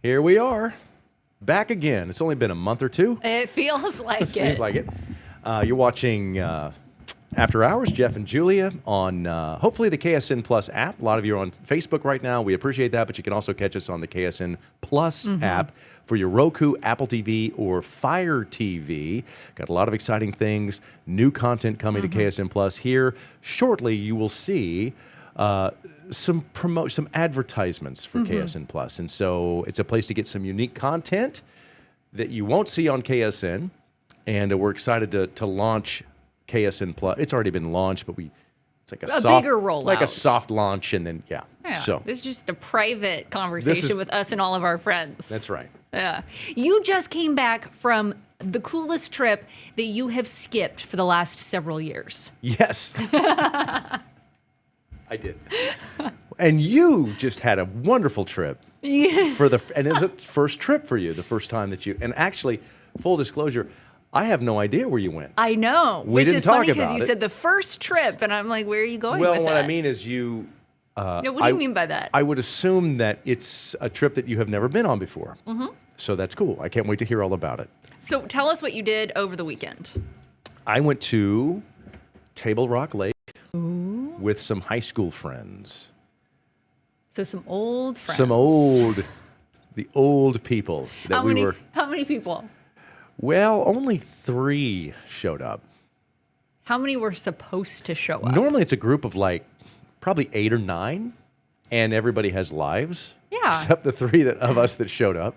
Here we are, back again. It's only been a month or two. It feels like it. Seems like it. You're watching After Hours, Jeff and Julia, on hopefully the KSN Plus app. A lot of you are on Facebook right now. We appreciate that, but you can also catch us on the KSN Plus app for your Roku, Apple TV, or Fire TV. Got a lot of exciting things, new content coming to KSN Plus. Here shortly, you will see some advertisements for KSN Plus. And so it's a place to get some unique content that you won't see on KSN. And we're excited to launch KSN Plus. It's already been launched, but it's like a soft, bigger rollout. like a soft launch, and then So this is just a private conversation with us and all of our friends. That's right. Yeah. You just came back from the coolest trip that you have skipped for the last several years. Yes. I did. And you just had a wonderful trip. Yeah. And it was a first trip for you, the first time that you, and actually, full disclosure, I have no idea where you went. I know. We didn't talk about it. Which is funny because you said the first trip, and I'm like, where are you going with that? Well, what I mean is you... what do you mean by that? I would assume that it's a trip that you have never been on before. So that's cool. I can't wait to hear all about it. So tell us what you did over the weekend. I went to Table Rock Lake with some high school friends. So some old friends. The old people that How many people? Well, only 3 showed up. How many were supposed to show up? Normally it's a group of probably 8 or 9, and everybody has lives. Yeah. Except the 3 of us that showed up.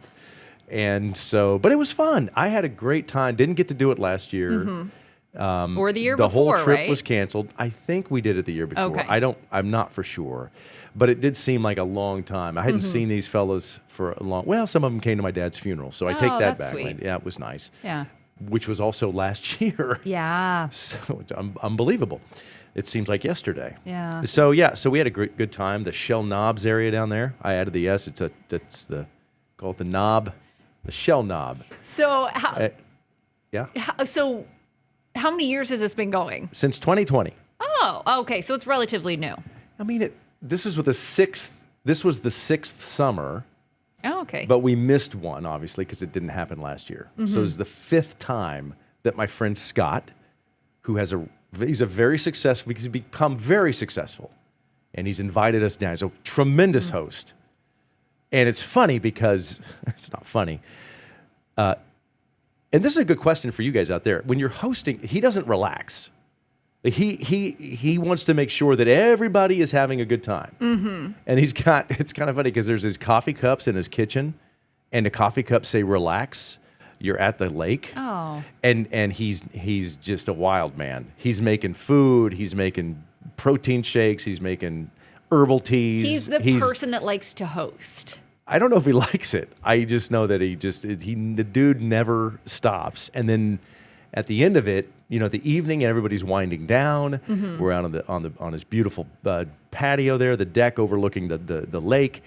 And so, but it was fun. I had a great time. Didn't get to do it last year. Or the year before, the whole trip right? was canceled. I think we did it the year before. Okay. I'm not for sure. But it did seem like a long time. I hadn't seen these fellas for a long... Well, some of them came to my dad's funeral, so I take that that's back. sweet. Yeah, it was nice. Yeah. Which was also last year. Yeah. So unbelievable. It seems like yesterday. Yeah. So we had a good time. The Shell Knobs area down there. I added the S. Call it the knob, the Shell Knob. So So how many years has this been going? Since 2020. Oh, okay. So it's relatively new. I mean, this was the 6th summer. Oh, okay. But we missed one, obviously, because it didn't happen last year. So it was the 5th time that my friend Scott, he's become very successful, and he's invited us down. He's a tremendous host. And it's funny because, it's not funny, and this is a good question for you guys out there. When you're hosting, he doesn't relax. He wants to make sure that everybody is having a good time. And it's kind of funny because there's his coffee cups in his kitchen, and the coffee cups say relax. You're at the lake. Oh. And he's just a wild man. He's making food, he's making protein shakes, he's making herbal teas. He's the person that likes to host. I don't know if he likes it. I just know that the dude never stops. And then at the end of it, the evening, and everybody's winding down. We're out on his beautiful patio there, the deck overlooking the lake.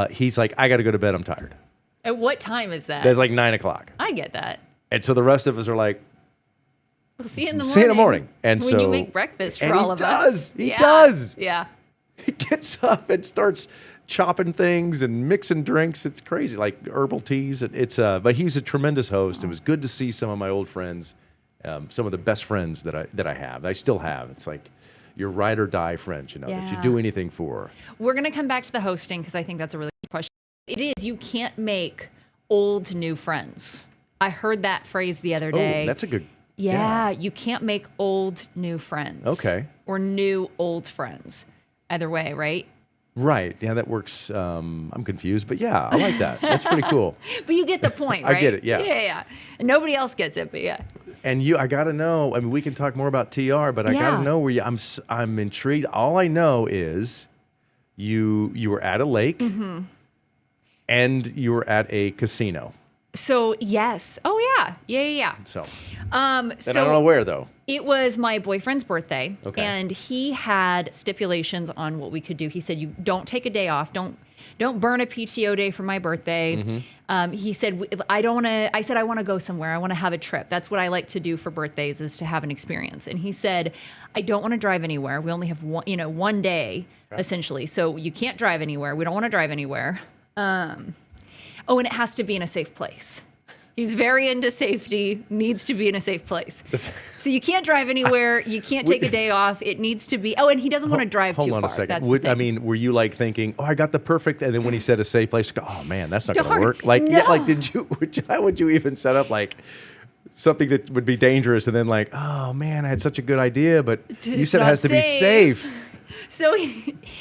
He's like, I got to go to bed. I'm tired. At what time is that? It's like 9 o'clock. I get that. And so the rest of us are like, we'll see you in the morning. See you in the morning. And when so you make breakfast for all of us. He does. Yeah. He gets up and starts chopping things and mixing drinks. It's crazy, like herbal teas. But he's a tremendous host. It was good to see some of my old friends. Some of the best friends that I have. I still have. It's like your ride or die friends, that you do anything for. We're going to come back to the hosting because I think that's a really good question. It is. You can't make old new friends. I heard that phrase the other day. Oh, that's a good... Yeah, you can't make old new friends. Okay. Or new old friends. Either way, right? Right. Yeah, that works. I'm confused, but yeah, I like that. That's pretty cool. But you get the point, right? I get it, yeah. Yeah. And nobody else gets it, but yeah. And I got to know, I mean, we can talk more about TR, but I got to know where I'm intrigued. All I know is you were at a lake and you were at a casino. So, yes. Oh, yeah. Yeah. So, I don't know where, though. It was my boyfriend's birthday, okay. And he had stipulations on what we could do. He said, "You don't take a day off. Don't burn a PTO day for my birthday." He said, I said, "I want to go somewhere. I want to have a trip. That's what I like to do for birthdays, is to have an experience." And he said, "I don't want to drive anywhere. We only have one day, essentially. So you can't drive anywhere. We don't want to drive anywhere." Oh, and it has to be in a safe place. He's very into safety, needs to be in a safe place. So you can't drive anywhere. You can't take a day off. It needs to be. Oh, and he doesn't want to drive too far. Hold on a second. That's the thing. I mean, were you like thinking, oh, I got the perfect, and then when he said a safe place, you go, oh man, that's not going to Darn, work. Like, no. yeah, like, how would you even set up like something that would be dangerous, and then like, oh man, I had such a good idea, but you said it has to be safe. So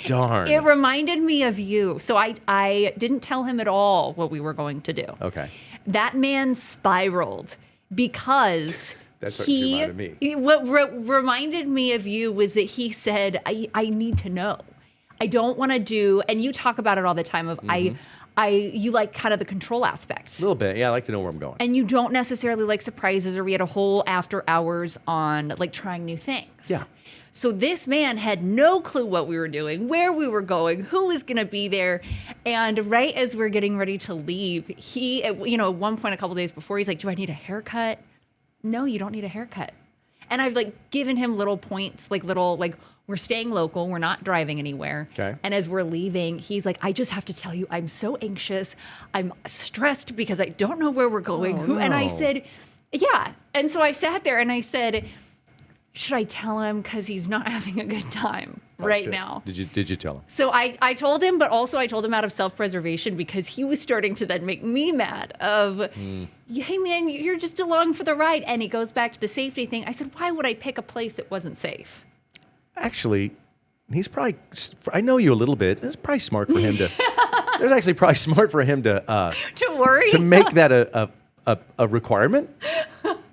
Darn. it reminded me of you. So I didn't tell him at all what we were going to do. Okay. That man spiraled because That's what reminded me. What reminded me of you was that he said, I need to know. I don't want to do, and you talk about it all the time of you like kind of the control aspect. A little bit. Yeah, I like to know where I'm going. And you don't necessarily like surprises, or we had a whole after hours on like trying new things. Yeah. So this man had no clue what we were doing, where we were going, who was going to be there. And right as we're getting ready to leave, he, at one point a couple days before, he's like, do I need a haircut? No, you don't need a haircut. And I've like given him little points, like we're staying local, we're not driving anywhere. Okay. And as we're leaving, he's like, I just have to tell you, I'm so anxious. I'm stressed because I don't know where we're going. Oh, And I no. said, yeah. And so I sat there and I said, should I tell him? Because he's not having a good time right now. Did you tell him? So I told him, but also I told him out of self-preservation because he was starting to then make me mad of, hey man, you're just along for the ride. And he goes back to the safety thing. I said, why would I pick a place that wasn't safe? Actually, he's probably, I know you a little bit. It's probably smart for him to, there's actually probably smart for him to worry. to make that a requirement.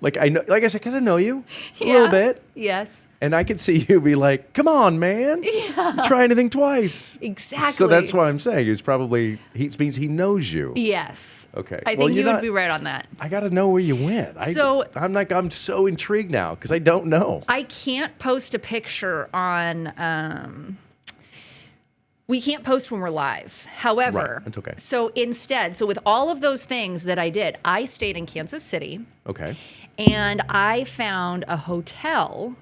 Like I know, like I said, because I know you a little bit. Yes. And I could see you be like, come on, man. Yeah. Try anything twice. Exactly. So that's why I'm saying it means he knows you. Yes. Okay. I think you would be right on that. I got to know where you went. I'm so intrigued now because I don't know. I can't post a picture on, we can't post when we're live. However, Right, that's okay. So instead, with all of those things that I did, I stayed in Kansas City. Okay. And I found a hotel.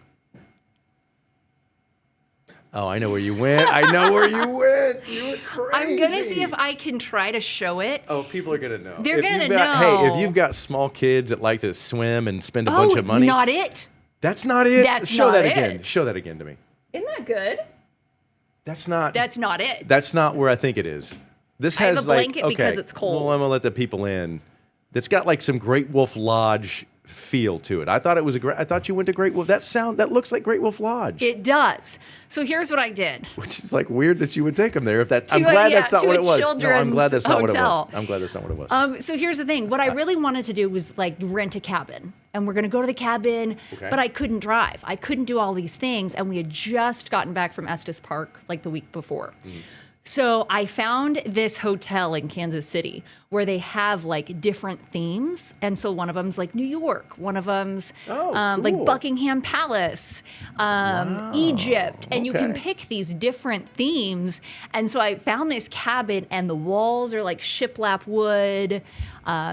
Oh, I know where you went. I know where you went. You were crazy. I'm going to see if I can try to show it. Oh, people are going to know. They're going to Hey, know. if you've got small kids that like to swim and spend a bunch of money. Not it. That's not it. That's Show not that it. again. Show that again to me. Isn't that good? That's not it. That's not where I think it is. This I have has a blanket because it's cold. Well, I'm gonna let the people in. It's got like some Great Wolf Lodge feel to it. I thought it was I thought you went to Great Wolf. That looks like Great Wolf Lodge. It does. So here's what I did. Which is like weird that you would take them there. I'm glad that's not what it was. No, I'm glad that's not what it was. I'm glad that's not what it was. So here's the thing. What I really wanted to do was like rent a cabin. And we're going to go to the cabin, but I couldn't drive. I couldn't do all these things. And we had just gotten back from Estes Park like the week before. So I found this hotel in Kansas City where they have like different themes. And so one of them's like New York. One of them's like Buckingham Palace, Egypt. And you can pick these different themes. And so I found this cabin and the walls are like shiplap wood.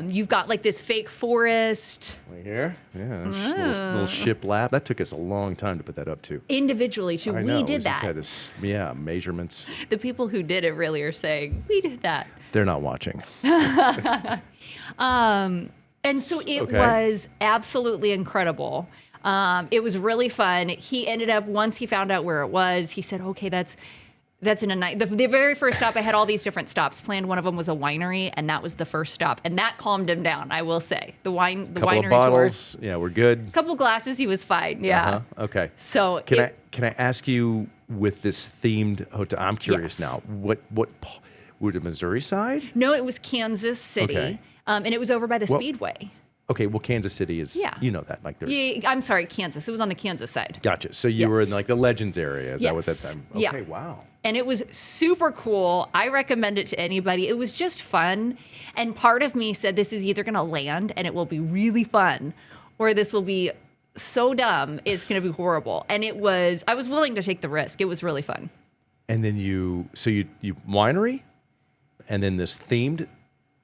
You've got like this fake forest. Right here? Yeah, little shiplap. That took us a long time to put that up too. Individually too. We did that. Just had measurements. The people who did it really are saying, we did that. They're not watching. And so it was absolutely incredible. It was really fun. He ended up, once he found out where it was, he said, okay, that's in a night. The very first stop, I had all these different stops planned. One of them was a winery, and that was the first stop. And that calmed him down, I will say. The winery couple of bottles. Yeah, we're good. A couple glasses, he was fine. Yeah. Okay. So can I ask you, with this themed hotel, I'm curious now, what the Missouri side? No, it was Kansas City. Okay. And it was over by the Speedway. Okay, well, Kansas City is, you know that. Like there's. Yeah, I'm sorry, Kansas. It was on the Kansas side. Gotcha. So you were in like the Legends area. Is that what that time? Okay, yeah. Wow. And it was super cool. I recommend it to anybody. It was just fun. And part of me said this is either going to land and it will be really fun, or this will be so dumb it's going to be horrible. And I was willing to take the risk. It was really fun. And then you winery, and then this themed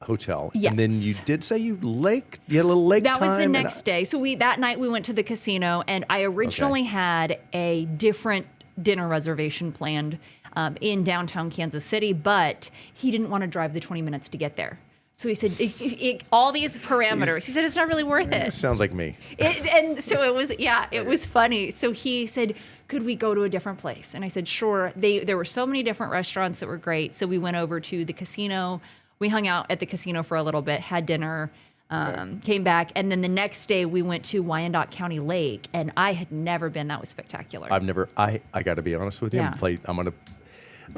hotel. Yes. And then you did say you had a little lake time? That was the next day. So that night we went to the casino, and I originally had a different dinner reservation planned in downtown Kansas City, but he didn't want to drive the 20 minutes to get there. So he said, all these parameters. He said, it's not really worth it. Sounds like me. And so it was, it was funny. So he said, could we go to a different place? And I said, sure. There were so many different restaurants that were great. So we went over to the casino. We hung out at the casino for a little bit, had dinner, came back. And then the next day we went to Wyandotte County Lake. And I had never been. That was spectacular. I got to be honest with you. Yeah.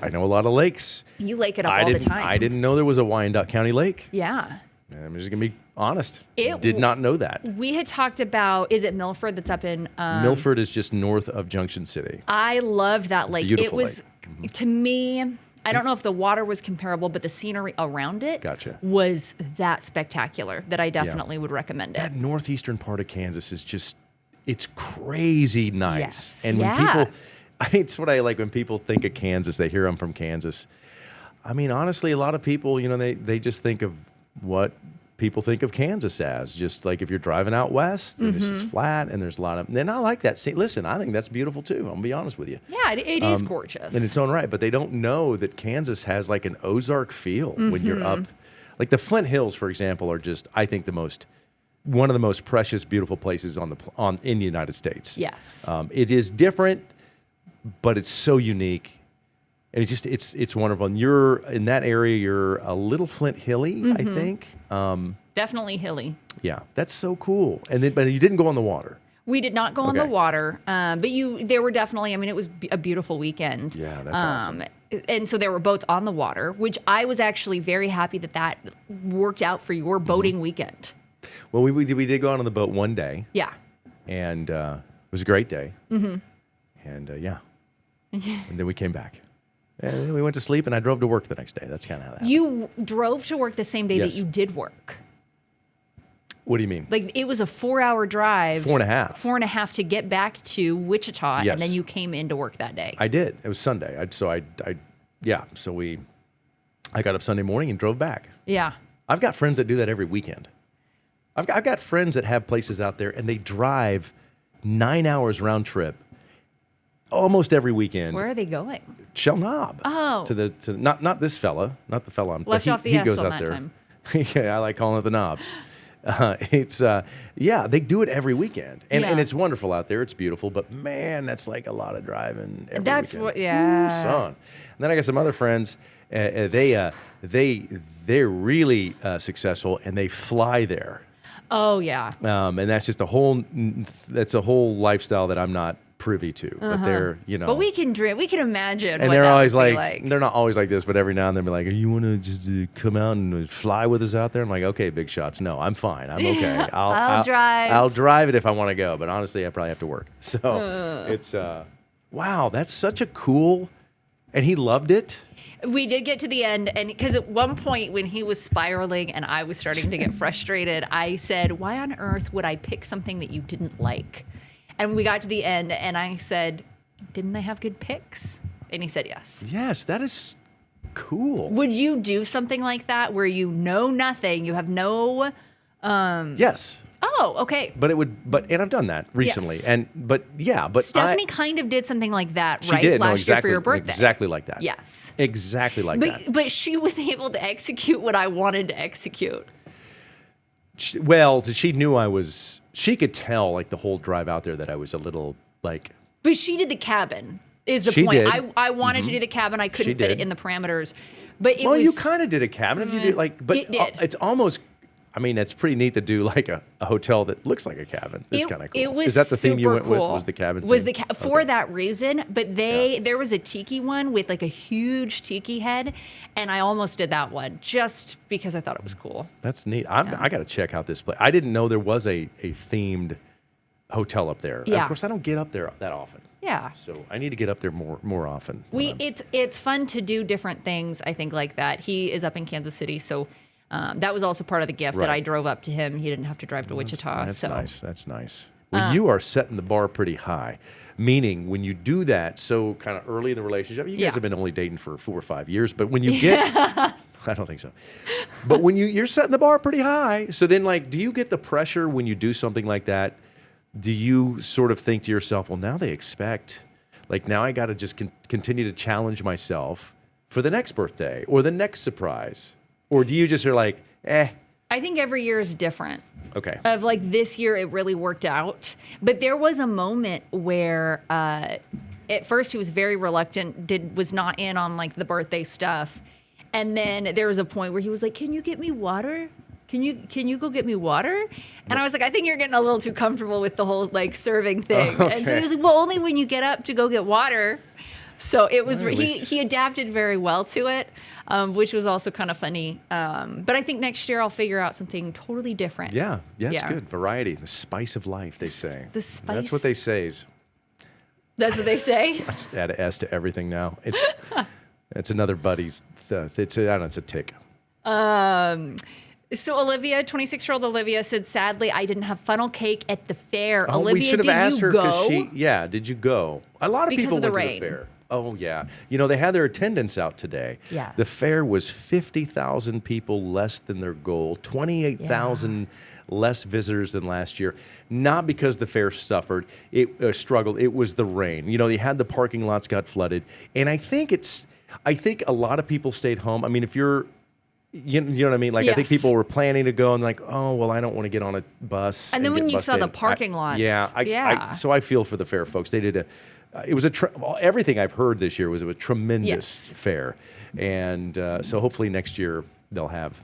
I know a lot of lakes. You lake it up all the time. I didn't know there was a Wyandotte County Lake. Yeah. I'm just going to be honest. Did not know that. We had talked about, is it Milford that's up in... Milford is just north of Junction City. I loved that lake. Beautiful it was, lake. To me, I don't know if the water was comparable, but the scenery around it was that spectacular that I definitely would recommend it. That northeastern part of Kansas is just, it's crazy nice. Yes. And when people... It's what I like when people think of Kansas. They hear I'm from Kansas. I mean, honestly, a lot of people, they just think of what people think of Kansas as. Just like if you're driving out west, and it's just flat, and there's a lot of... And I like that. See, listen, I think that's beautiful, too. I'm going to be honest with you. Yeah, it is gorgeous. In its own right. But they don't know that Kansas has like an Ozark feel when you're up. Like the Flint Hills, for example, are just, I think, one of the most precious, beautiful places in the United States. Yes. It is different, but it's so unique. And it's wonderful. And you're in that area, you're a little Flint Hilly, I think. Definitely hilly. Yeah, that's so cool. But you didn't go on the water. We did not go on the water, but there were definitely, it was a beautiful weekend. Yeah, that's awesome. And so there were boats on the water, which I was actually very happy that worked out for your boating weekend. Well, we did go out on the boat one day. Yeah. And it was a great day. And and then we came back. And then we went to sleep, and I drove to work the next day. That's kind of how that happened. You drove to work the same day that you did work. What do you mean? Like, it was a 4-hour drive. 4.5. 4.5 to get back to Wichita, and then you came into work that day. I did. It was Sunday. So I got up Sunday morning and drove back. Yeah. I've got friends that do that every weekend. I've got friends that have places out there, and they drive 9 hours round trip almost every weekend. Where are they going? Shell Knob. Oh. Not this fella, not the fella. Left off the he S goes on up that there. time. Yeah, I like calling it the Knobs. They do it every weekend, and it's wonderful out there. It's beautiful, but man, that's like a lot of driving every weekend. Ooh, son. And then I got some other friends. They're really successful, and they fly there. Oh yeah. And that's just a whole lifestyle that I'm not privy to. But they're, But we can dream. We can imagine. And what they're that always would be like, they're not always like this, but every now and then they'll be like, you want to just come out and fly with us out there? I'm like, okay, big shots. No, I'm fine. I'm okay. I'll drive. I'll drive it if I want to go. But honestly, I probably have to work. So it's, wow, that's such a cool, and he loved it. We did get to the end, and because at one point when he was spiraling and I was starting to get frustrated, I said, why on earth would I pick something that you didn't like? And we got to the end, and I said, didn't I have good picks? And he said yes. Yes, that is cool. Would you do something like that where you know nothing, you have no... Yes. Oh, okay. And I've done that recently. Yes. But Stephanie kind of did something like that, she right? did, last year for your birthday. Exactly like that. Yes. Exactly like that. But she was able to execute what I wanted to execute. Well, she knew she could tell like the whole drive out there that I was a little like. But she did the cabin, is the she point. Did. I wanted to do the cabin. I couldn't fit it in the parameters. But you kind of did a cabin if you did but it did. It's almost. I mean, it's pretty neat to do like a hotel that looks like a cabin. It's kind of cool. It was Is that the theme you went cool. with? Was the cabin? For that reason. But there was a tiki one with like a huge tiki head, and I almost did that one just because I thought it was cool. That's neat. I got to check out this place. I didn't know there was a themed hotel up there. Yeah. Of course, I don't get up there that often. Yeah. So I need to get up there more often. It's fun to do different things. I think like that. He is up in Kansas City, so. That was also part of the gift that I drove up to him. He didn't have to drive to Wichita. That's nice. That's nice. Well, you are setting the bar pretty high, meaning when you do that so kind of early in the relationship, you guys have been only dating for 4 or 5 years, but when you get, I don't think so, but when you're setting the bar pretty high, so then like, do you get the pressure when you do something like that? Do you sort of think to yourself, well, now they expect, like now I got to just continue to challenge myself for the next birthday or the next surprise? Or do you just are like, I think every year is different. Okay. Of like this year, it really worked out. But there was a moment where at first he was very reluctant, was not in on like the birthday stuff. And then there was a point where he was like, "Can you get me water? Can you go get me water?" And I was like, "I think you're getting a little too comfortable with the whole like serving thing." Okay. And so he was like, "Well, only when you get up to go get water." So it was he adapted very well to it, which was also kind of funny. But I think next year I'll figure out something totally different. Yeah, it's good. Variety, the spice of life, they say. The spice. That's what they say. That's what they say. I just add an S to everything now. It's another buddy's. It's a tick. So Olivia, 26-year-old Olivia said, "Sadly, I didn't have funnel cake at the fair." Oh, Olivia, we should have asked her because did you go? A lot of Because people of the went rain. to the fair. Oh, yeah. They had their attendance out today. Yes. The fair was 50,000 people less than their goal, 28,000 less visitors than last year. Not because the fair suffered, it struggled. It was the rain. They had the parking lots got flooded. And I think a lot of people stayed home. I mean, if you're, you know what I mean? Like, I think people were planning to go and like, oh, well, I don't want to get on a bus. And then when get you bussed saw in. the parking lots. So I feel for the fair folks. They did it was everything I've heard this year was a tremendous fair. And so hopefully next year they'll have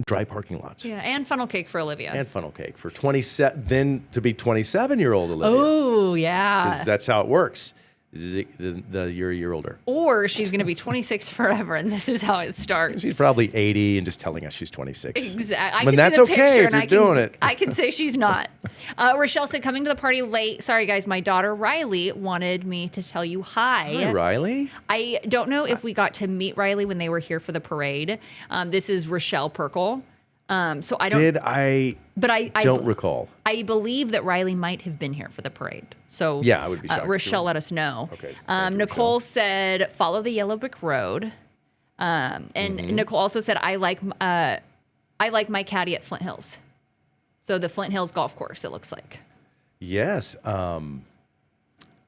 dry parking lots. Yeah, and funnel cake for Olivia. And funnel cake for 27, then to be 27-year-old Olivia. Oh, yeah. Because that's how it works. You're a year older. Or she's going to be 26 forever, and this is how it starts. She's probably 80 and just telling us she's 26. Exactly. But that's okay if you're doing it. I can say she's not. Rochelle said, "Coming to the party late. Sorry, guys. My daughter, Riley, wanted me to tell you hi." Hi, Riley. I don't know if we got to meet Riley when they were here for the parade. This is Rochelle Perkle. So I don't. But I don't recall. I believe that Riley might have been here for the parade. So yeah, I would be shocked. Rochelle let us know. Okay. Nicole said, "Follow the yellow brick road." And Nicole also said, I like my caddy at Flint Hills. So the Flint Hills golf course, it looks like. Yes.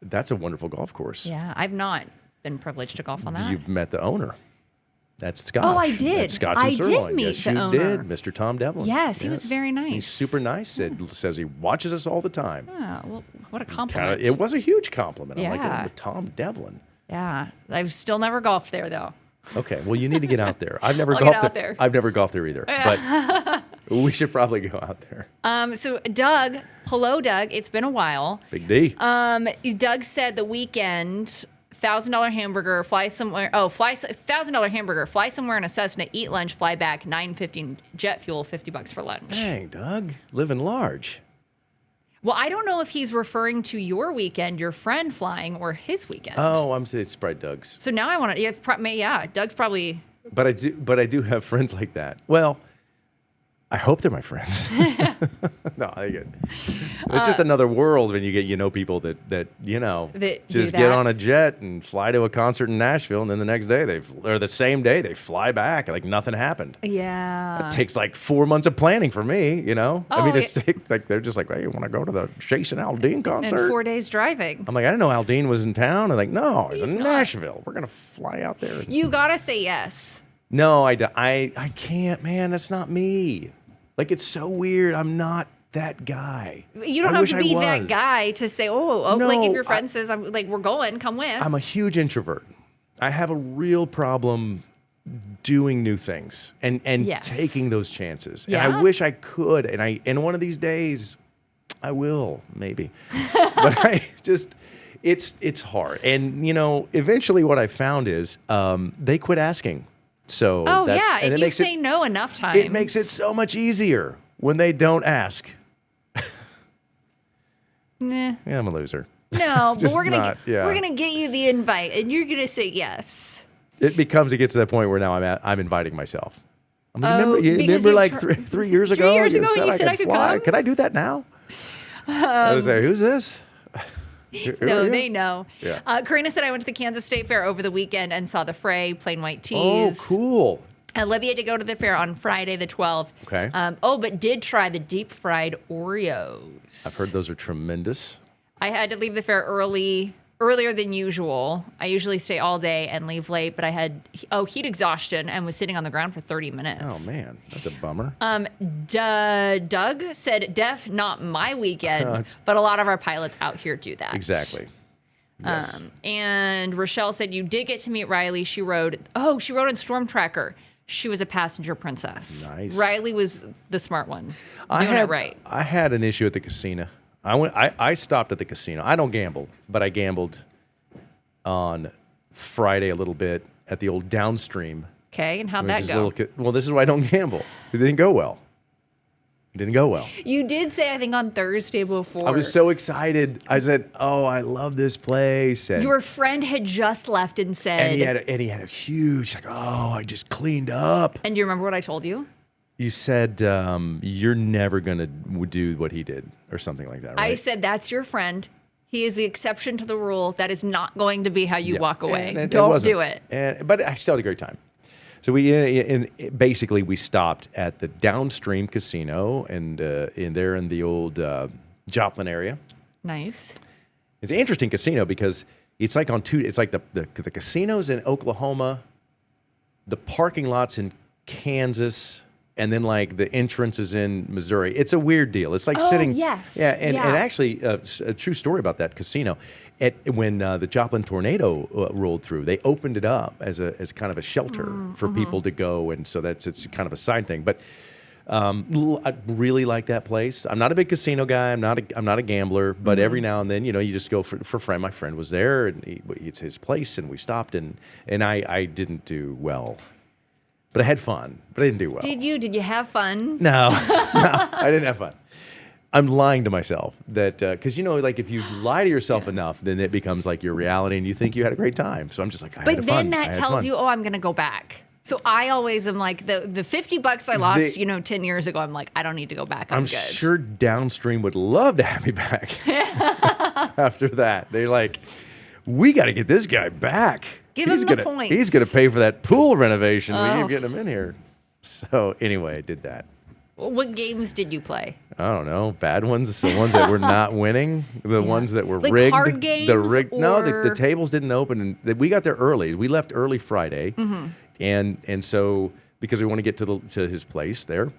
That's a wonderful golf course. Yeah, I've not been privileged to golf on that. You've met the owner. That's Scotch. Oh, I did. That's Scotch I and Sirloin. did meet yes, the you owner. did, Mr. Tom Devlin. Yes, he was very nice. He's super nice. Says he watches us all the time. Oh, well, what a compliment. It was a huge compliment. I'm like, Yeah. oh, Tom Devlin. Yeah, I've still never golfed there though. Okay, well, you need to get out there. I've never I'll golfed get out there. I've never golfed there either, but we should probably go out there. So Doug, hello Doug, it's been a while. Big D. Doug said the weekend, $1,000 hamburger, fly somewhere. Oh, $1,000 hamburger, fly somewhere in a Cessna, eat lunch, fly back, $9.50 jet fuel, $50 for lunch. Dang, Doug, living large. Well, I don't know if he's referring to your weekend, your friend flying, or his weekend. Oh, it's probably Doug's. So now I want to. Yeah, Doug's probably. But I do have friends like that. Well, I hope they're my friends. No, I get. It's just another world when you get people that just get on a jet and fly to a concert in Nashville, and then the next day or the same day they fly back like nothing happened. Yeah. It takes like 4 months of planning for me. Oh, I mean, they're just like, hey, you want to go to the Jason Aldean concert? And 4 days driving. I'm like, I didn't know Aldean was in town. I'm like, no, he's in Nashville. We're gonna fly out there. You gotta say yes. No, I can't, man. That's not me. Like, it's so weird. I'm not that guy. You don't have to be that guy to say, no, like if your friend says, "I'm like, we're going, come with." I'm a huge introvert. I have a real problem doing new things and taking those chances. Yeah? And I wish I could. And one of these days, I will, maybe. But it's hard. And, eventually what I found is they quit asking. So if you say no enough times, it makes it so much easier when they don't ask. Nah. Yeah, I'm a loser. No, but we're gonna get you the invite, and you're gonna say yes. It gets to that point where now I'm inviting myself. Remember like 3 years ago? You said I could fly. come? Could I do that now? I was like, who's this? No, they know. Yeah. Karina said, I went to the Kansas State Fair over the weekend and saw the Fray, plain white Oh, tees. cool. Olivia did go to the fair on Friday the 12th. Okay. But did try the deep fried Oreos. I've heard those are tremendous. I had to leave the fair early earlier than usual. I usually stay all day and leave late, but I had heat exhaustion and was sitting on the ground for 30 minutes. Oh man, that's a bummer. Doug said, "Def, not my weekend, but a lot of our pilots out here do that." Exactly. Yes. And Rochelle said, "You did get to meet Riley. She rode in Storm Tracker. She was a passenger princess." Nice. Riley was the smart one. It right. I had an issue at the casino. I stopped at the casino. I don't gamble, but I gambled on Friday a little bit at the old Downstream. Okay, and how'd that go? Well, this is why I don't gamble. It didn't go well. You did say, I think, on Thursday before. I was so excited. I said, "Oh, I love this place." And your friend had just left and said... And he had a huge, like, "Oh, I just cleaned up." And do you remember what I told you? You said, "You're never going to do what he did," or something like that, right? I said, "That's your friend. He is the exception to the rule. That is not going to be how you walk away. Don't do it." But I still had a great time. So basically we stopped at the Downstream Casino and in the old Joplin area. Nice. It's an interesting casino because it's like it's like the casinos in Oklahoma, the parking lots in Kansas, and then like the entrance is in Missouri. It's a weird deal. It's like sitting. Yes. Yeah, and actually a true story about that casino. When the Joplin tornado rolled through, they opened it up as kind of a shelter for people to go, and so it's kind of a side thing. But I really like that place. I'm not a big casino guy. I'm not a gambler, but every now and then, you just go for a friend. My friend was there, and it's his place, and we stopped, and I didn't do well. But I had fun, but I didn't do well. Did you have fun? No, I didn't have fun. I'm lying to myself that because like if you lie to yourself enough, then it becomes like your reality, and you think you had a great time. So I'm just like, I had fun. But then that tells you, I'm going to go back. So I always am like the $50 I lost, 10 years ago. I'm like, I don't need to go back. I'm good. Sure Downstream would love to have me back. After that, they're like, we got to get this guy back. Give him the points. He's going to pay for that pool renovation. We keep getting him in here. So anyway, I did that. What games did you play? I don't know. Bad ones, the ones that were not winning, the ones that were like rigged. Card games? No, the tables didn't open, and we got there early. We left early Friday, and so because we want to get to his place there,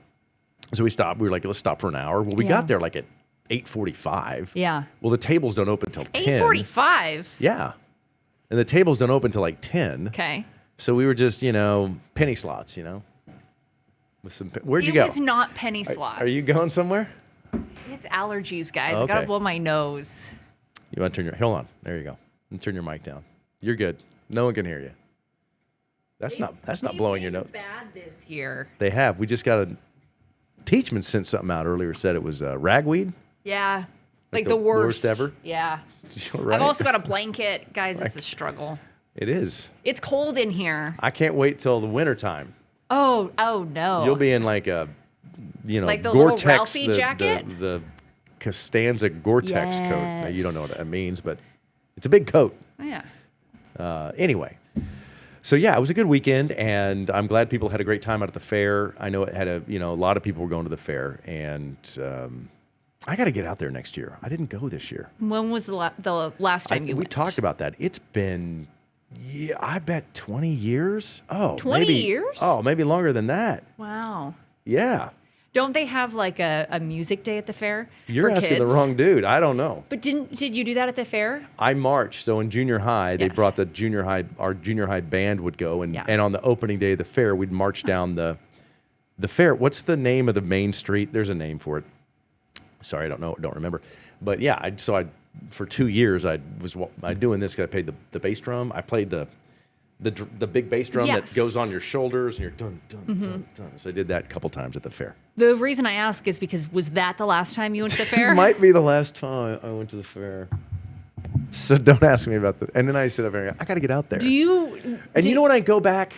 so we stopped. We were like, let's stop for an hour. Well, we got there like at 8:45. Yeah. Well, the tables don't open till 10. 8:45. Yeah, and the tables don't open till like 10. Okay. So we were just penny slots, Where'd you go? It was not penny slots. Are you going somewhere? It's allergies, guys. Okay. I gotta blow my nose. You want to turn hold on. There you go. And turn your mic down. You're good. No one can hear you. That's not blowing your nose. Bad this year. They have. We just got a Teachman sent something out earlier. Said it was ragweed. Yeah, like the worst ever. Yeah. Right. I've also got a blanket, guys. It's a struggle. It is. It's cold in here. I can't wait till the winter time. Oh no! You'll be in like a, like the Gore-Tex, little Ralphie jacket, the Costanza Gore-Tex coat. Now, you don't know what that means, but it's a big coat. Yeah. Anyway, so yeah, it was a good weekend, and I'm glad people had a great time out at the fair. I know it had a lot of people were going to the fair, and I got to get out there next year. I didn't go this year. When was the last time you went? We talked about that. It's been. Yeah, I bet 20 years. Oh, 20 years? Oh, maybe longer than that. Wow. Yeah. Don't they have like a music day at the fair? You're for asking kids? the wrong dude. I don't know. But did you do that at the fair? I marched. So in junior high, they Yes. brought our junior high band would go, and on the opening day of the fair, we'd march down the fair. What's the name of the main street? There's a name for it. Sorry, I don't remember. But yeah, for 2 years, I was doing this because I played the bass drum. I played the big bass drum that goes on your shoulders, and you're dun, dun, dun, dun. So I did that a couple times at the fair. The reason I ask is because was that the last time you went to the fair? Might be the last time I went to the fair. So don't ask me about and then I sit up there, I got to get out there. You know when I go back,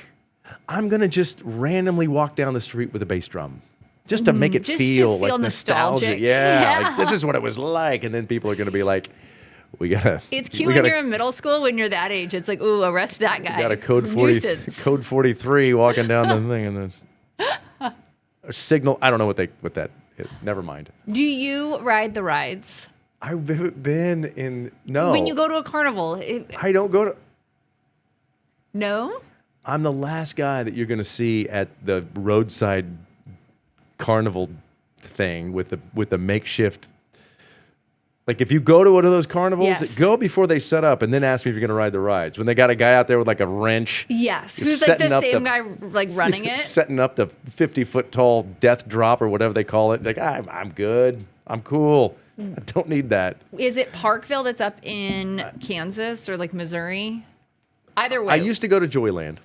I'm going to just randomly walk down the street with a bass drum. Just to make it feel like nostalgic. Yeah, like this is what it was like. And then people are going to be like, It's cute when you're in middle school when you're that age. It's like, ooh, arrest that guy. You got a code 43 walking down the thing, and then a signal. I don't know what that is. Never mind. Do you ride the rides? I've been in, no. When you go to a carnival, I don't go to, no? I'm the last guy that you're going to see at the roadside carnival thing with the makeshift. Like if you go to one of those carnivals, Yes. go before they set up and then ask me if you're going to ride the rides. When they got a guy out there with like a wrench. Yes, Just who's like setting the up same guy like running it? Setting up the 50-foot tall death drop or whatever they call it. Like, I'm good. I'm cool. I don't need that. Is it Parkville that's up in Kansas or like Missouri? Either way. I used to go to Joyland.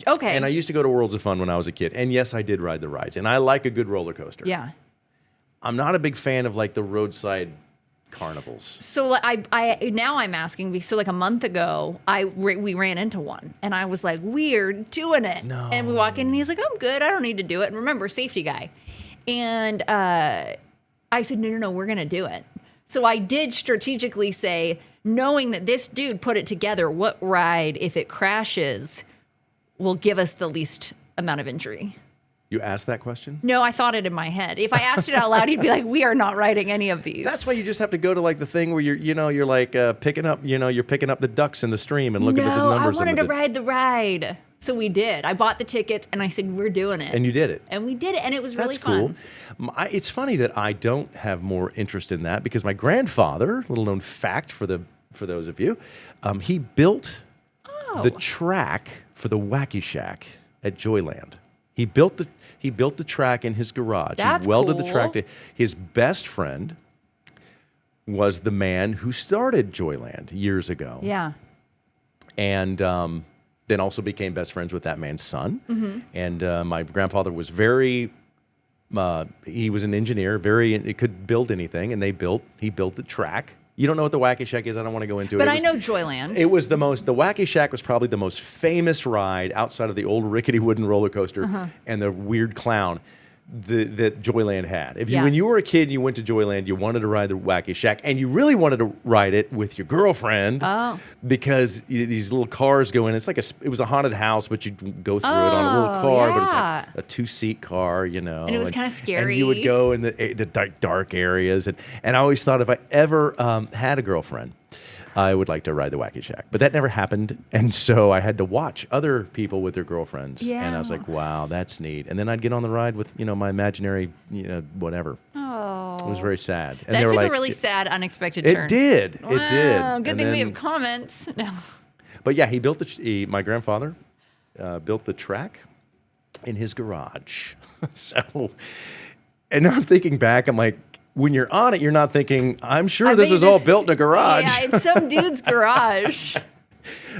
Okay. And I used to go to Worlds of Fun when I was a kid. And yes, I did ride the rides. And I like a good roller coaster. Yeah. I'm not a big fan of like the roadside carnivals. So I now I'm asking. So like a month ago, we ran into one, and I was like, "We're doing it." No. And we walk in, and he's like, "I'm good. I don't need to do it." And remember, safety guy. And I said, "No, we're gonna do it." So I did strategically say, knowing that this dude put it together, what ride, if it crashes, will give us the least amount of injury? You asked that question? No, I thought it in my head. If I asked it out loud, he'd be like, "We are not riding any of these." That's why you just have to go to like the thing where you're like picking up, you're picking up the ducks in the stream and looking at the numbers. I wanted to ride the ride. So we did. I bought the tickets and I said, "We're doing it." And you did it. And we did it, and it was really That's cool. fun. It's funny that I don't have more interest in that because my grandfather, little known fact for those of you, he built the track for the Wacky Shack at Joyland. He built the track in his garage. That's he welded the cool. track to his best friend was the man who started Joyland years ago. Yeah. And then also became best friends with that man's son. Mm-hmm. And my grandfather was very, he was an engineer, he could build anything, and he built the track. You don't know what the Wacky Shack is. I don't want to go into it. But It I was- know Joyland. It was the Wacky Shack was probably the most famous ride outside of the old rickety wooden roller coaster and the weird clown that Joyland had. When you were a kid and you went to Joyland, you wanted to ride the Wacky Shack, and you really wanted to ride it with your girlfriend because these little cars go in. It's like it was a haunted house, but you'd go through it on a little car, but it's like a 2-seat car, And it was kinda scary. And you would go in the dark areas, and I always thought if I ever had a girlfriend, I would like to ride the Wacky Shack. But that never happened. And so I had to watch other people with their girlfriends. Yeah. And I was like, wow, that's neat. And then I'd get on the ride with, my imaginary, whatever. Oh. It was very sad. And That they were took like, a really sad, unexpected it turn. did. Wow, It did. Good And thing we then- have comments. No. But yeah, he built my grandfather built the track in his garage. So, and now I'm thinking back, I'm like, when you're on it, you're not thinking, I'm sure this was all built in a garage. Yeah, in some dude's garage.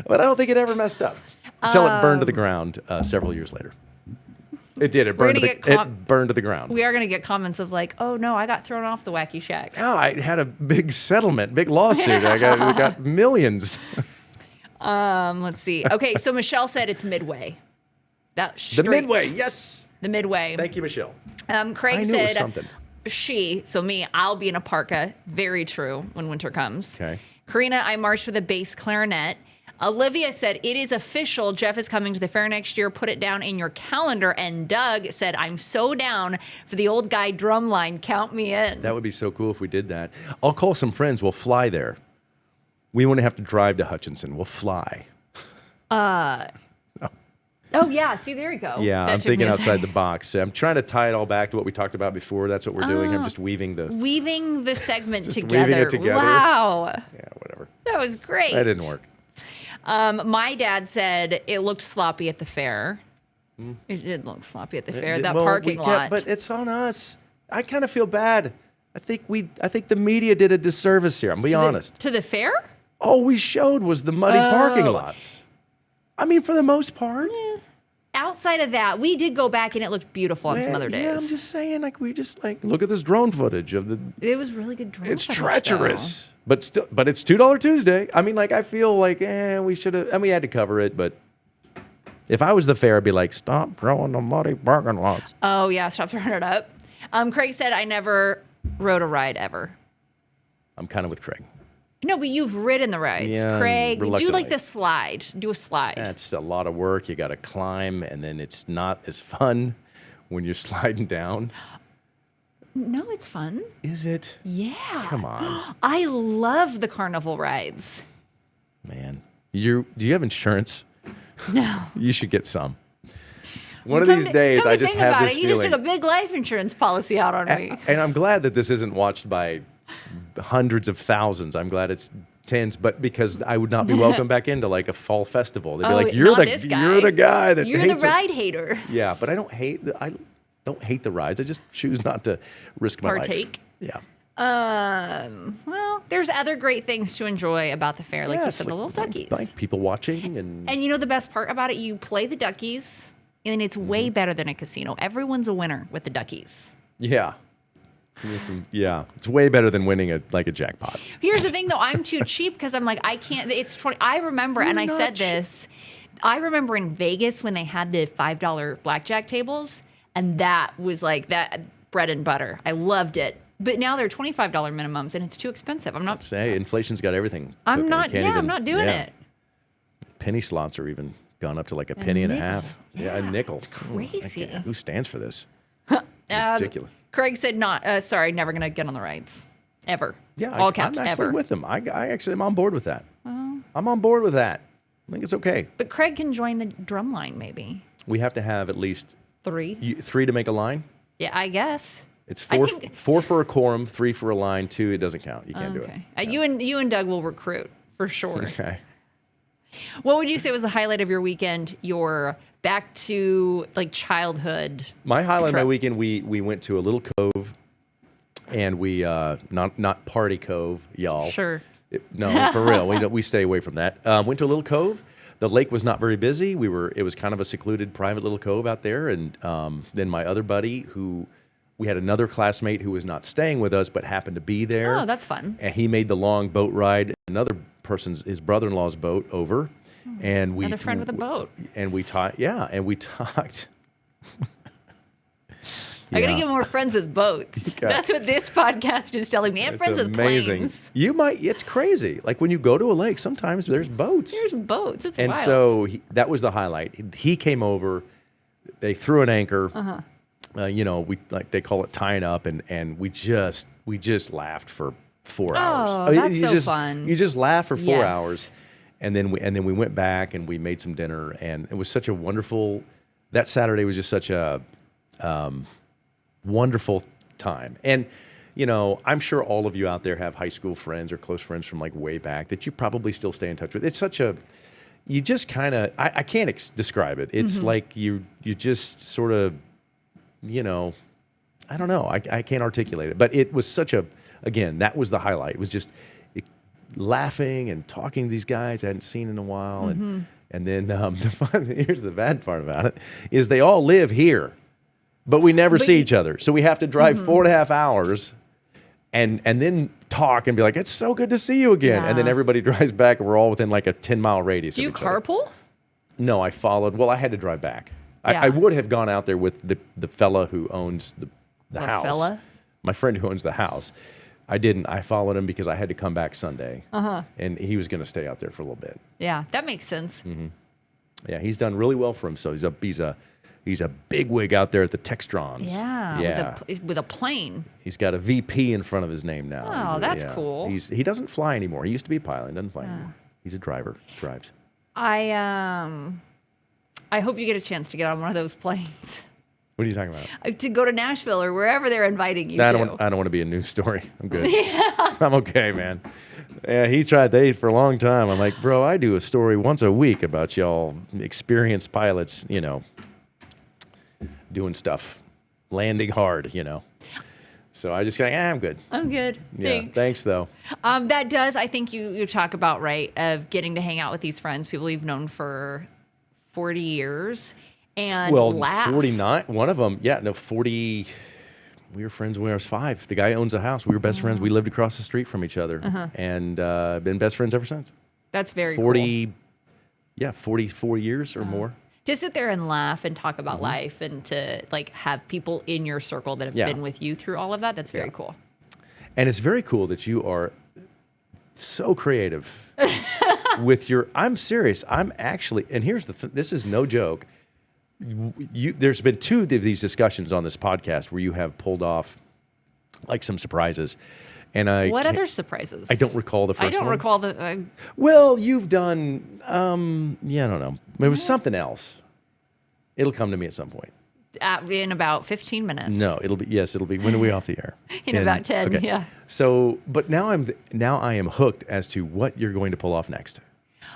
But I don't think it ever messed up until it burned to the ground several years later. It did. It burned to the ground. We are going to get comments of like, "Oh no, I got thrown off the Wacky Shack." Oh, I had a big settlement, big lawsuit. We got millions. Let's see. Okay, so Michelle said it's Midway. The Straight. Midway, yes. The Midway. Thank you, Michelle. Craig I knew said it was something. Me, I'll be in a parka. Very true when winter comes. Okay. Karina, I marched with a bass clarinet. Olivia said, it is official. Jeff is coming to the fair next year. Put it down in your calendar. And Doug said, I'm so down for the old guy drum line. Count me in. That would be so cool if we did that. I'll call some friends. We'll fly there. We won't have to drive to Hutchinson. We'll fly. Oh, yeah. See, there you go. Yeah, That I'm took me thinking a outside the box. I'm trying to tie it all back to what we talked about before. That's what we're doing. I'm just weaving the segment Just together. weaving it together. Wow. yeah, whatever. That was great. That didn't work. My dad said it looked sloppy at the fair. It did look sloppy at the fair. That Well, parking lot. But it's on us. I kind of feel bad. I think the media did a disservice here. I'm gonna be honest. To the fair? All we showed was the muddy parking lots. I mean, for the most part. Outside of that, we did go back and it looked beautiful on some other days. Yeah, I'm just saying, look at this drone footage of the. It was really good drone It's footage, treacherous, but it's $2 Tuesday. I mean, I feel like, we should have, and we had to cover it, but if I was the fair, I'd be like, stop throwing the muddy parking lots. though. Oh yeah, stop throwing it up. Craig said, I never rode a ride ever. I'm kind of with Craig. No, but you've ridden the rides. Yeah, Craig, do reluctantly. like the slide. Do a slide. That's a lot of work. You got to climb, and then it's not as fun when you're sliding down. No, it's fun. Is it? Yeah. Come on, I love the carnival rides. man. Do you have insurance? No. You should get some. One of these days, I just have this You just feeling. took a big life insurance policy out on me. And I'm glad that this isn't watched by hundreds of thousands. I'm glad it's tens, but because I would not be welcome back into like a fall festival. They'd be like, "You're not this guy. the guy that You're hates the us." ride hater. Yeah, but I don't hate the rides. I just choose not to risk my Partake. life. Yeah. Well, there's other great things to enjoy about the fair, like you said, the little duckies. Like people watching and And you know the best part about it? You play the duckies, and it's way better than a casino. Everyone's a winner with the duckies. yeah. Listen, yeah, it's way better than winning a jackpot. Here's the thing, though. I'm too cheap because I'm like, I can't. It's 20. I remember, and I not said cheap. this. I remember in Vegas when they had the $5 blackjack tables, and that was like that bread and butter. I loved it. But now they're $25 minimums, and it's too expensive. I'm not. Say inflation's got everything. I'm cooking. not. You can't Yeah, even- I'm not doing yeah. it. Penny slots are even gone up to like a penny and a nickel. half. Yeah, a Yeah, nickel. it's crazy. Who stands for this? Ridiculous. Craig said, "Not sorry, never gonna get on the rides, ever." Yeah, all caps, I'm actually ever. with them. I actually am on board with that. I'm on board with that. I think it's okay. But Craig can join the drum line, maybe We have to have at least 3. 3 to make a line. Yeah, I guess. It's I 4, think- 4 for a quorum, 3 for a line, 2 it doesn't count. You can't do it. Okay. You and Doug will recruit for sure. Okay. What would you say was the highlight of your weekend? Your back to like childhood. My highlight of my Trip. weekend, we went to a little cove, and we not party cove, y'all. Sure. No, for real. We stay away from that. Went to a little cove. The lake was not very busy. It was kind of a secluded, private little cove out there. And then my other buddy, we had another classmate who was not staying with us, but happened to be there. Oh, that's fun. And he made the long boat ride. Another his brother-in-law's boat over, and we Another friend with a boat. And we talked. Yeah, and we talked. I gotta Yeah. get more friends with boats. Okay. That's what this podcast is telling me. I have It's friends with amazing. planes. It's crazy. Like when you go to a lake, sometimes there's boats. There's boats. It's And wild. so that was the highlight. He came over. They threw an anchor. We they call it tying up, and we just laughed for 4 hours. Oh, that's you so just, fun. You just laugh for 4 Yes. hours, and then we went back and we made some dinner, and it was such a wonderful. That Saturday was just such a wonderful time, and. I'm sure all of you out there have high school friends or close friends from like way back that you probably still stay in touch with. It's such a, you just kind of, I can't describe it. It's like you just sort of, I don't know. I can't articulate it, but it was such again, that was the highlight. It was just laughing and talking to these guys I hadn't seen in a while. And then here's the bad part about it is they all live here, but we never see each other. So we have to drive 4.5 hours and then talk and be like, it's so good to see you again. And then Yeah. everybody drives back and we're all within like a 10-mile radius Do you of each other. carpool? No, I followed. Well, I had to drive back. Yeah. I would have gone out there with the fella who owns the house. Fella? My friend who owns the house. I didn't. I followed him because I had to come back Sunday. And he was going to stay out there for a little bit. Yeah, that makes sense. Yeah, he's done really well for himself. He's a bigwig out there at the Textrons. Yeah. With a plane. He's got a VP in front of his name now. Oh, that's cool. He doesn't fly anymore. He used to be a pilot. He doesn't fly anymore. He's a driver. Drives. I hope you get a chance to get on one of those planes What are you talking about? to go to Nashville or wherever they're inviting you I to. don't want to be a news story. I'm good. I'm okay, man. Yeah, he tried to for a long time. I'm like, bro, I do a story once a week about y'all experienced pilots, doing stuff, landing hard, So I just go, I'm good. I'm good. Yeah, thanks though. That does, I think you talk about, right, of getting to hang out with these friends, people you've known for 40 years, and laugh. 49. One of them, 40. We were friends when I was 5. The guy owns a house. We were best friends. We lived across the street from each other, and been best friends ever since. That's very 40, cool. 44 years or more. To sit there and laugh and talk about life and to like have people in your circle that have been with you through all of that, that's very cool. And it's very cool that you are so creative with I'm serious. I'm actually, and here's this is no joke. There's been 2 of these discussions on this podcast where you have pulled off like some surprises. And What other surprises? I don't recall the first one. I don't recall the. Well, you've done, yeah, I don't know. It was something else. It'll come to me at some point. In about 15 minutes. No, it'll be, when are we off the air? In about 10, okay. yeah. So, but now I am hooked as to what you're going to pull off next.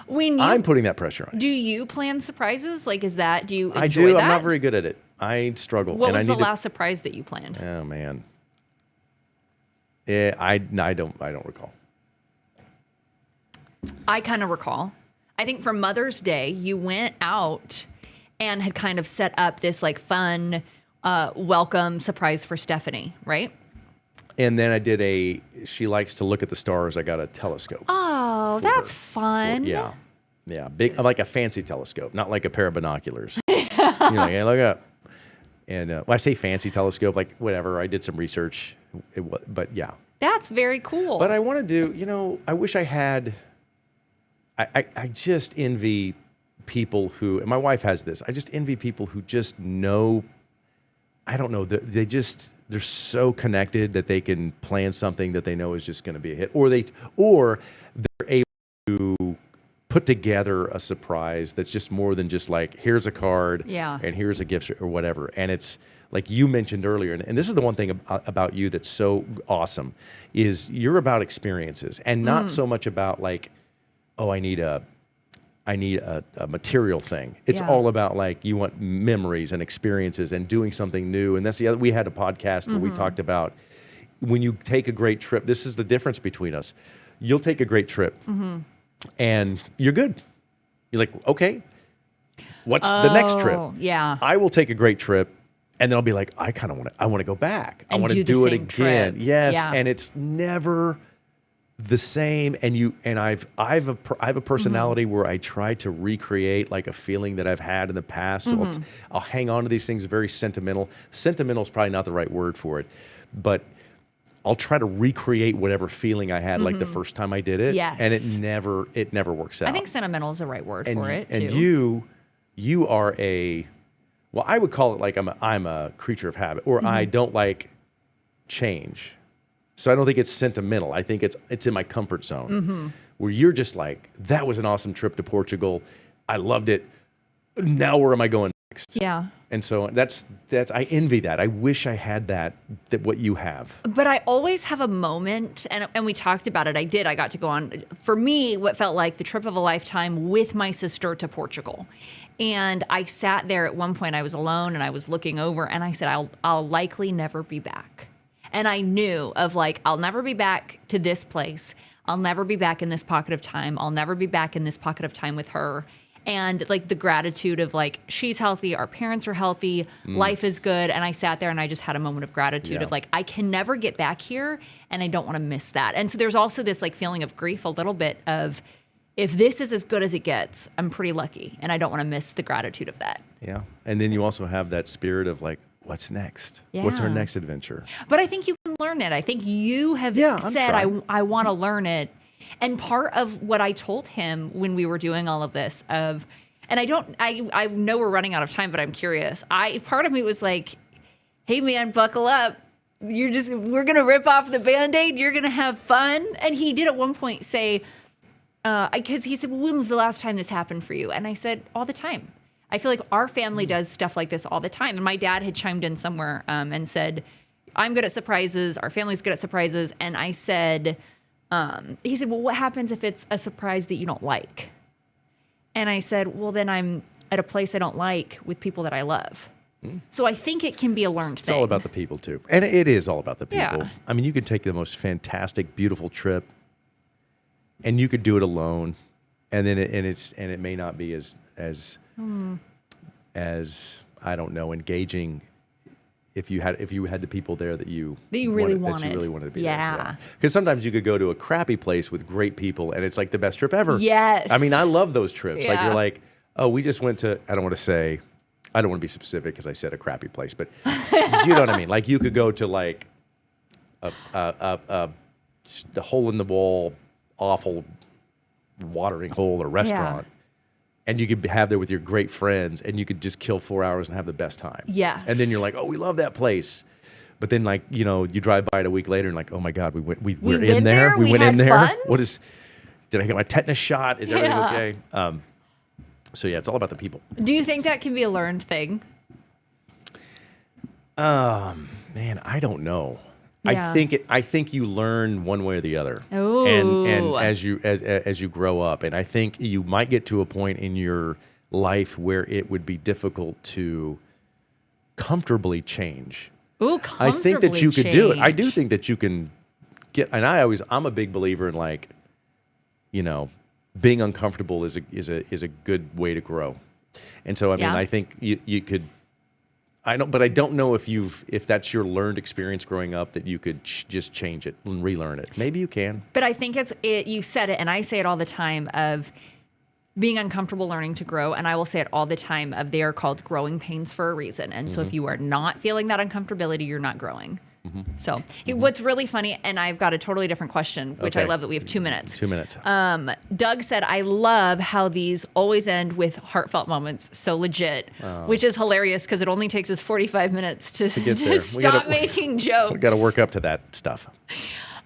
I'm putting that pressure on you. Do you plan surprises? Like, do you enjoy I do. that? I'm not very good at it. I struggle. What was the last surprise that you planned? Oh, man. Yeah, I don't recall. I kind of recall. I think for Mother's Day, you went out and had kind of set up this like fun welcome surprise for Stephanie, right? And then I did she likes to look at the stars. I got a telescope. Oh, that's fun. Yeah. Big, like a fancy telescope, not like a pair of binoculars. You're like, hey, look up. And when I say fancy telescope, like whatever, I did some research. But yeah. That's very cool. But I want to do, I wish I had, I just envy people who, and my wife has this, I just envy people who just know, I don't know, they're so connected that they can plan something that they know is just going to be a hit. Or they're able to put together a surprise that's just more than just like, here's a card and here's a gift or whatever. And it's like you mentioned earlier, and this is the one thing about you that's so awesome, is you're about experiences and not so much about like, oh, I need a material thing. It's all about like, you want memories and experiences and doing something new. And that's the other, we had a podcast where we talked about when you take a great trip, this is the difference between us. You'll take a great trip and you're good. You're like, okay, what's the next trip? Yeah. I will take a great trip and then I'll be like, I want to go back. I want to do it again. Trip. Yes. Yeah. And it's never the same. And I've a personality where I try to recreate like a feeling that I've had in the past. So I'll hang on to these things, very sentimental. Sentimental is probably not the right word for it, but I'll try to recreate whatever feeling I had like the first time I did it. Yes. And it never works out. I think sentimental is the right word for it too. And you are well, I would call it like I'm a creature of habit, or I don't like change. So I don't think it's sentimental. I think it's in my comfort zone where you're just like, that was an awesome trip to Portugal. I loved it. Now where am I going next? Yeah. And so that's I envy that. I wish I had that what you have. But I always have a moment, and we talked about it. I got to go on, for me, what felt like the trip of a lifetime with my sister to Portugal. And I sat there at one point, I was alone and I was looking over and I said, I'll likely never be back. And I knew of like, I'll never be back to this place. I'll never be back in this pocket of time. I'll never be back in this pocket of time with her. And like the gratitude of like, she's healthy, our parents are healthy, life is good. And I sat there and I just had a moment of gratitude of like, I can never get back here and I don't want to miss that. And so there's also this like feeling of grief a little bit of, if this is as good as it gets, I'm pretty lucky and I don't want to miss the gratitude of that. Yeah. And then you also have that spirit of like, what's next? Yeah. What's our next adventure? But I think you can learn it. I think you have said, I want to learn it. And part of what I told him when we were doing all of this I know we're running out of time, but I'm curious. Part of me was like, hey man, buckle up. We're going to rip off the Band-Aid. You're going to have fun. And he did at one point say, because he said, well, when was the last time this happened for you? And I said, all the time. I feel like our family does stuff like this all the time. And my dad had chimed in somewhere and said, I'm good at surprises. Our family's good at surprises. And I said, he said, well, what happens if it's a surprise that you don't like? And I said, well, then I'm at a place I don't like with people that I love. So I think it can be a learned thing. It's all about the people too. And it is all about the people. Yeah. I mean, you could take the most fantastic, beautiful trip and you could do it alone. And then it may not be as I don't know, engaging if you had the people there that you really wanted to be there. Because sometimes you could go to a crappy place with great people and it's like the best trip ever. Yes. I mean, I love those trips. Yeah. Like you're like, oh, we just went to, I don't want to be specific because I said a crappy place, but you know what I mean? Like you could go to like the hole in the wall, awful watering hole or restaurant. And you could have there with your great friends and you could just kill 4 hours and have the best time. Yes. And then you're like, oh, we love that place. But then, like, you know, you drive by it a week later and like, oh my God, we're went in there. there? We We went in had there. fun? Did I get my tetanus shot? Is everything Yeah. okay? So yeah, it's all about the people. Do you think that can be a learned thing? Man, I don't know. Yeah. I think you learn one way or the other. Ooh. And as you grow up, and I think you might get to a point in your life where it would be difficult to comfortably change. Ooh, I think that you could do it. I do change. think that you can get, and I'm a big believer in, like, you know, being uncomfortable is a good way to grow. And so, I mean, Yeah. I think you could, but I don't know if that's your learned experience growing up that you could just change it and relearn it. Maybe you can. But I think you said it, and I say it all the time of being uncomfortable learning to grow. And I will say it all the time of they are called growing pains for a reason. And so if you are not feeling that uncomfortability, you're not growing. So what's really funny, and I've got a totally different question, which I Okay. love that we have 2 minutes. 2 minutes. Doug said, I love how these always end with heartfelt moments. So legit, which is hilarious because it only takes us 45 minutes to get there. We stop gotta- making jokes. We got to work up to that stuff.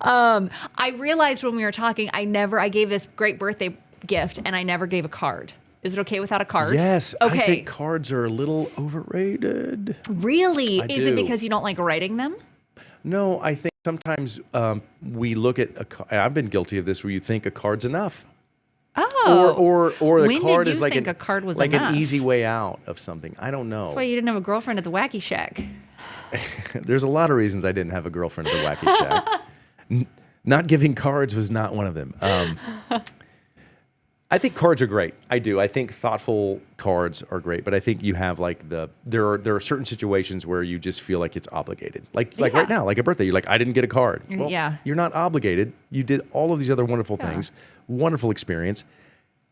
I realized when we were talking, I gave this great birthday gift and I never gave a card. Is it okay without a card? Yes. Okay. I think cards are a little overrated. Really? I Is it do. because you don't like writing them? No, I think sometimes we look at I've been guilty of this, where you think a card's enough. Oh. Or the When card did is you like think a card was like enough? an easy way out of something. I don't know. That's why you didn't have a girlfriend at the Wacky Shack. There's a lot of reasons I didn't have a girlfriend at the Wacky Shack. Not giving cards was not one of them. I think cards are great. I do. I think thoughtful cards are great, but I think you have like there are certain situations where you just feel like it's obligated. Like Yeah. right now, like a birthday, you're like, I didn't get a card. Well, Yeah. You're not obligated. You did all of these other wonderful things. Wonderful experience.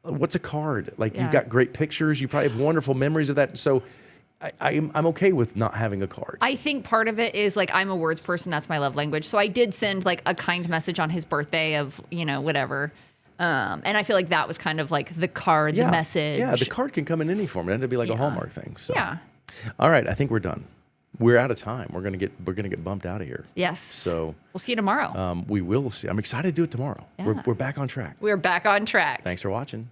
What's a card? Like, Yeah. you've got great pictures. You probably have wonderful memories of that. So I'm okay with not having a card. I think part of it is like I'm a words person. That's my love language. So I did send like a kind message on his birthday of, whatever. And I feel like that was kind of like the card, the message. Yeah, the card can come in any form. It had to be like a Yeah. Hallmark thing. So. Yeah. All right, I think we're done. We're out of time. We're gonna get bumped out of here. Yes. So we'll see you tomorrow. we will see. I'm excited to do it tomorrow. Yeah. We're back on track. We're back on track. Thanks for watching.